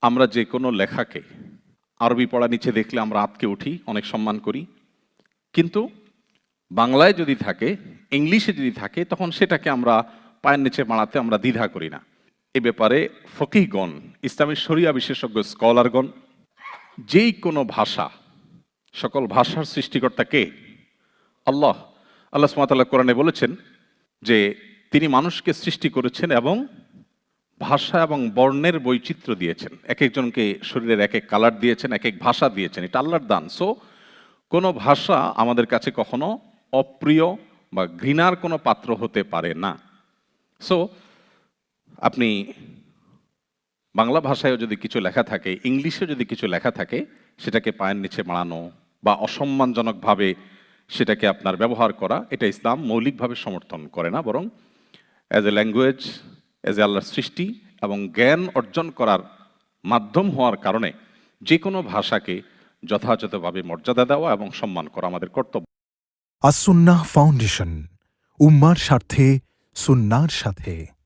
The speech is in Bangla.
আমরা যে কোনো লেখাকে আরবি পড়া নিচে দেখলে আমরা আঁতকে উঠি, অনেক সম্মান করি। কিন্তু বাংলায় যদি থাকে, ইংলিশে যদি থাকে, তখন সেটাকে আমরা পায়ের নিচে মাড়াতে আমরা দ্বিধা করি না। এ ব্যাপারে ফকিহগণ, ইসলামী শরিয়া বিশেষজ্ঞ স্কলারগণ, যেই কোনো ভাষা, সকল ভাষার সৃষ্টিকর্তা কে? আল্লাহ। আল্লাহ সুবহানাহু ওয়া তাআলা কোরআনে বলেছেন যে তিনি মানুষকে সৃষ্টি করেছেন এবং ভাষা এবং বর্ণের বৈচিত্র্য দিয়েছেন। এক একজনকে শরীরের এক এক কালার দিয়েছেন, এক এক ভাষা দিয়েছেন। এটা আল্লাহর দান। সো কোনো ভাষা আমাদের কাছে কখনো অপ্রিয় বা ঘৃণার কোনো পাত্র হতে পারে না। সো আপনি বাংলা ভাষায়ও যদি কিছু লেখা থাকে, ইংলিশে যদি কিছু লেখা থাকে, সেটাকে পায়ের নিচে মাড়ানো বা অসম্মানজনকভাবে সেটাকে আপনার ব্যবহার করা, এটা ইসলাম মৌলিকভাবে সমর্থন করে না, বরং as a language, as a আল্লাহর সৃষ্টি এবং জ্ঞান অর্জন করার মাধ্যম হওয়ার কারণে যে কোনো ভাষাকে যথাযথভাবে মর্যাদা দেওয়া এবং সম্মান করা আমাদের কর্তব্য। আসুন্নাহ ফাউন্ডেশন, উম্মার স্বার্থে সুন্নাহর সাথে।